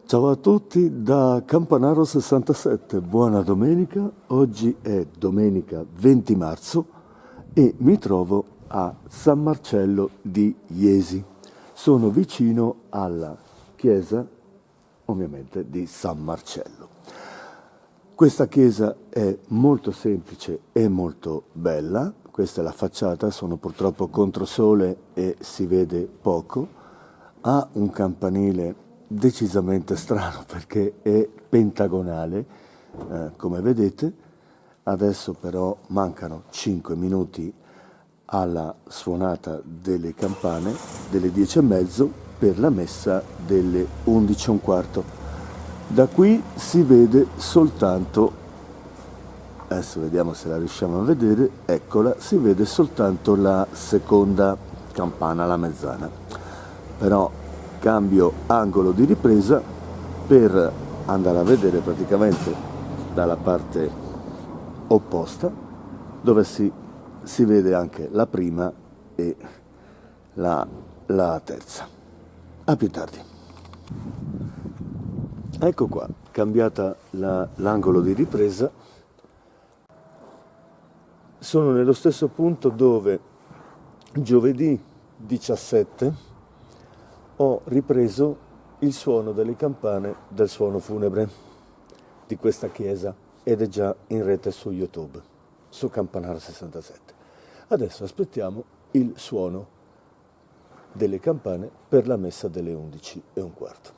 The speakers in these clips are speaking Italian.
Ciao a tutti da Campanaro 67, buona domenica, oggi è domenica 20 marzo e mi trovo a San Marcello di Iesi. Sono vicino alla chiesa, ovviamente, di San Marcello. Questa chiesa è molto semplice e molto bella, questa è la facciata, sono purtroppo controsole e si vede poco, ha un campanile decisamente strano perché è pentagonale, come vedete. Adesso però mancano 5 minuti alla suonata delle campane delle 10:30 per la messa delle 11:15. Da qui si vede soltanto, adesso vediamo se la riusciamo a vedere, eccola, si vede soltanto la seconda campana, la mezzana. Però cambio angolo di ripresa per andare a vedere praticamente dalla parte opposta, dove si vede anche la prima e la terza. A più tardi. Ecco qua, cambiata l'angolo di ripresa, sono nello stesso punto dove giovedì 17 ho ripreso il suono delle campane del suono funebre di questa chiesa ed è già in rete su YouTube, su Campanaro 67. Adesso aspettiamo il suono delle campane per la messa delle 11:15.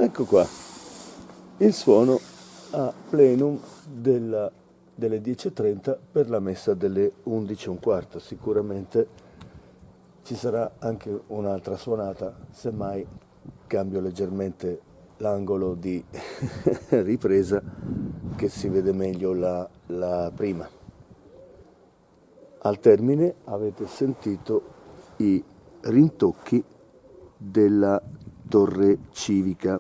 Ecco qua, il suono a plenum delle 10:30 per la messa delle 11:15. Sicuramente ci sarà anche un'altra suonata, semmai cambio leggermente l'angolo di ripresa che si vede meglio la prima. Al termine avete sentito i rintocchi della torre civica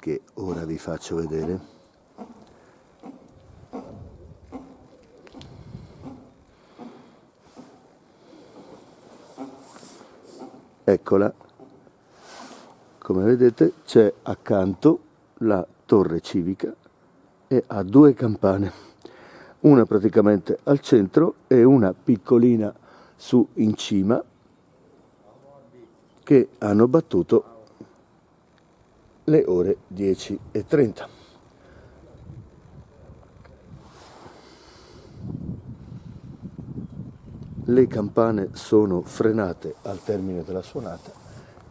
che ora vi faccio vedere. eccola, come vedete c'è accanto la torre civica e ha due campane, una praticamente al centro e una piccolina su in cima, che hanno battuto le ore 10:30. Le campane sono frenate al termine della suonata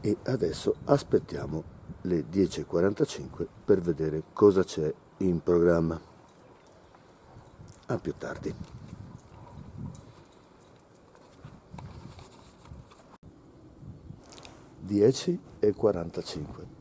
e adesso aspettiamo le 10:45 per vedere cosa c'è in programma. A più tardi. 10:45.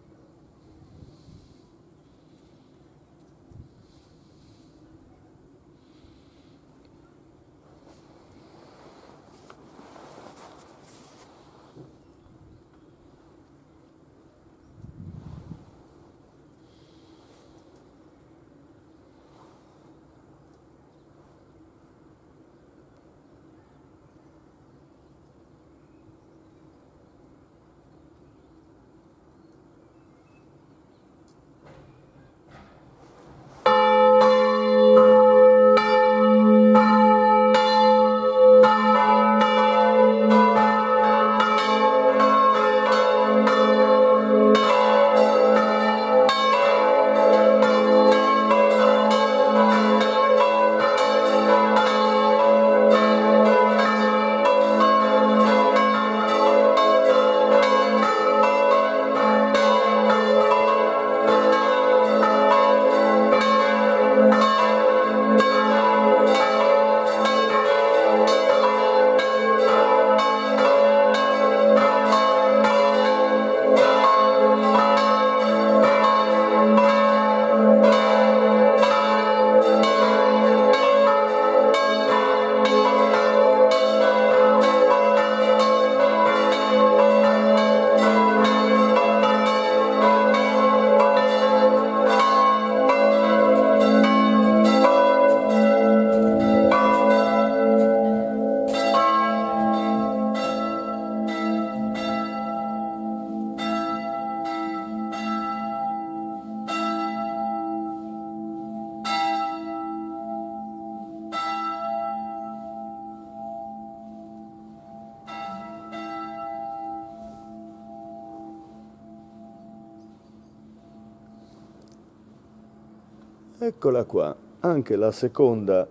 Eccola qua, anche la seconda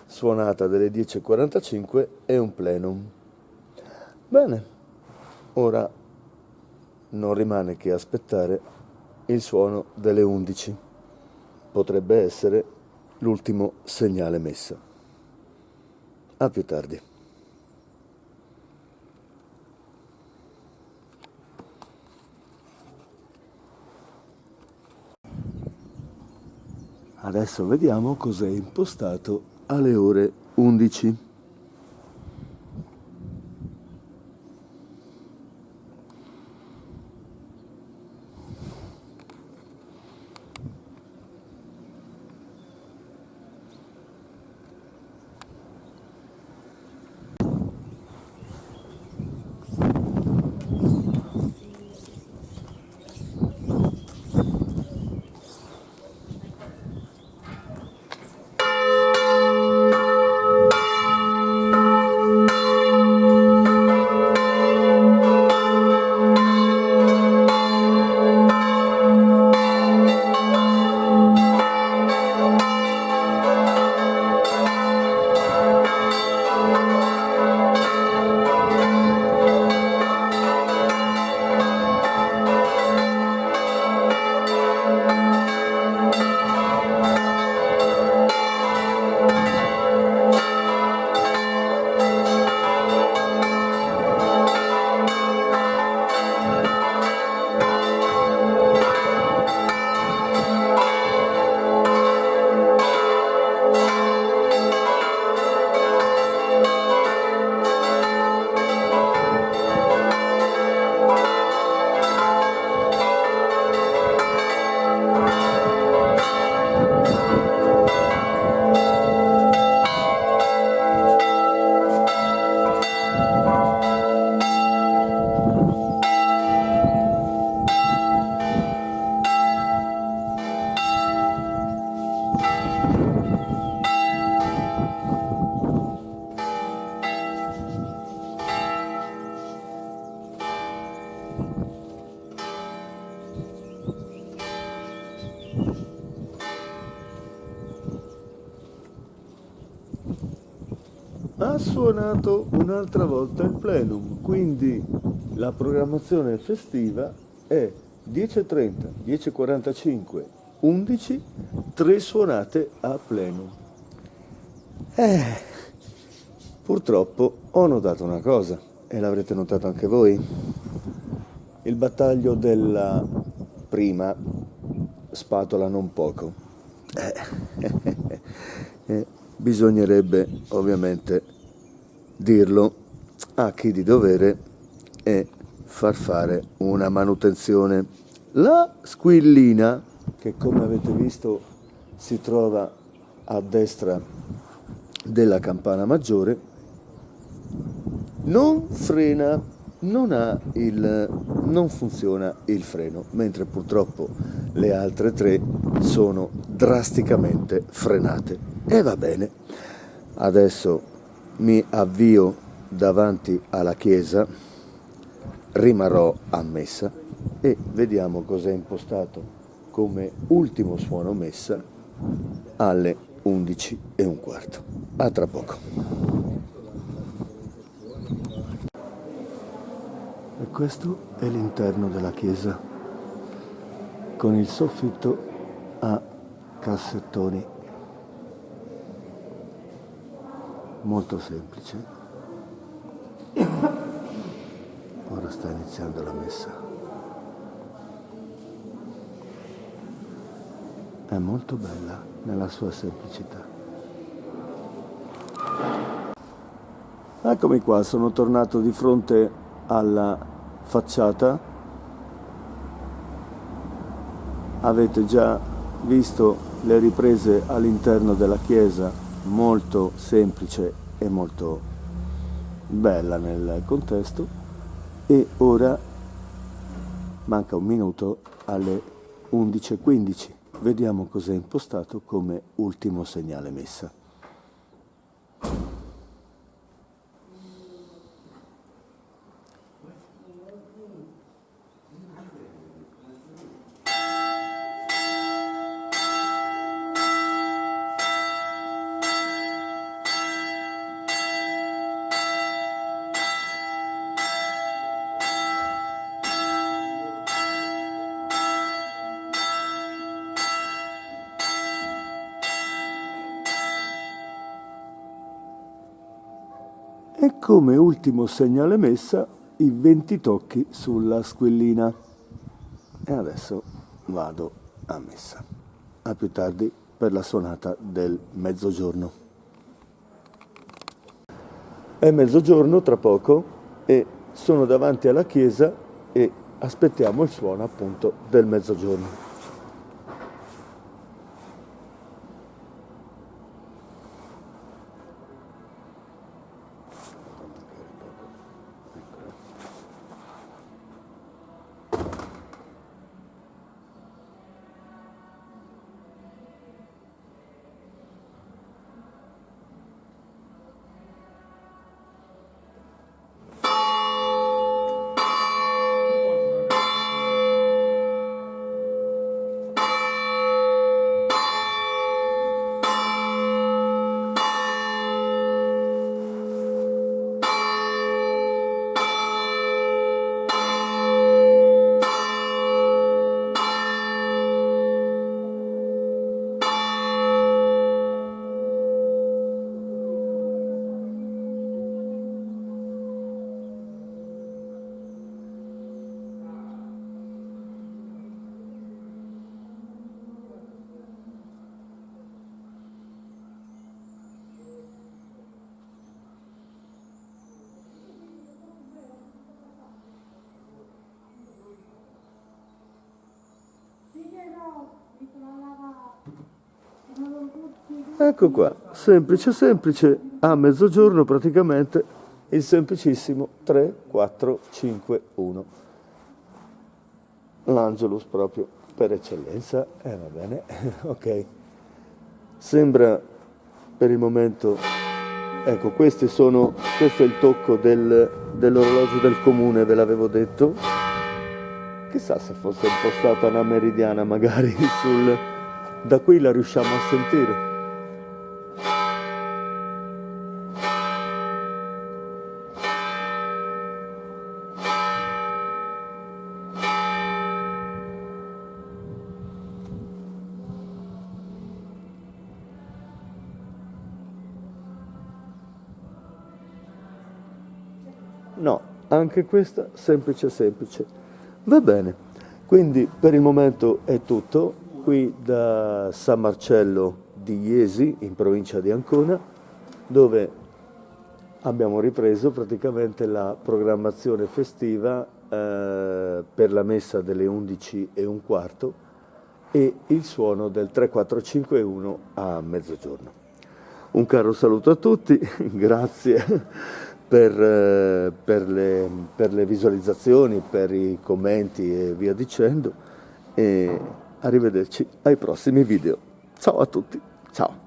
suonata delle 10:45 è un plenum. Bene, ora non rimane che aspettare il suono delle 11. Potrebbe essere l'ultimo segnale messa. A più tardi. Adesso vediamo cos'è impostato alle ore 11. ha suonato un'altra volta il plenum, quindi la programmazione festiva è 10.30, 10.45, 11, 3 suonate a plenum. Purtroppo ho notato una cosa, e l'avrete notato anche voi. Il battaglio della prima spatola non poco. Bisognerebbe ovviamente dirlo a chi di dovere e far fare una manutenzione. La squillina, che come avete visto si trova a destra della campana maggiore, non frena, non funziona il freno, mentre purtroppo le altre 3 sono drasticamente frenate. E va bene, adesso mi avvio davanti alla chiesa, rimarrò a messa e vediamo cosa è impostato come ultimo suono messa alle 11:15. A tra poco. E questo è l'interno della chiesa, con il soffitto a cassettoni. Molto semplice. Ora sta iniziando la messa. È molto bella nella sua semplicità. Eccomi qua, sono tornato di fronte alla facciata. Avete già visto le riprese all'interno della chiesa, molto semplice e molto bella nel contesto. E ora manca un minuto alle 11:15. Vediamo cos'è impostato come ultimo segnale messa. E come ultimo segnale messa i 20 tocchi sulla squillina. E adesso vado a messa. A più tardi per la suonata del mezzogiorno. È mezzogiorno tra poco e sono davanti alla chiesa e aspettiamo il suono appunto del mezzogiorno. Ecco qua, semplice semplice, a mezzogiorno praticamente, il semplicissimo 3, 4, 5, 1. L'Angelus proprio per eccellenza, va bene, ok. Sembra per il momento, ecco, questo è il tocco dell'orologio del comune, ve l'avevo detto. Chissà se fosse impostata una meridiana magari da qui la riusciamo a sentire. No, anche questa semplice semplice. Va bene, quindi per il momento è tutto qui da San Marcello di Iesi, in provincia di Ancona, dove abbiamo ripreso praticamente la programmazione festiva per la messa delle 11:15 e il suono del 3-4-5-1 a mezzogiorno. Un caro saluto a tutti, grazie per le visualizzazioni, per i commenti e via dicendo, e arrivederci ai prossimi video. Ciao a tutti, ciao!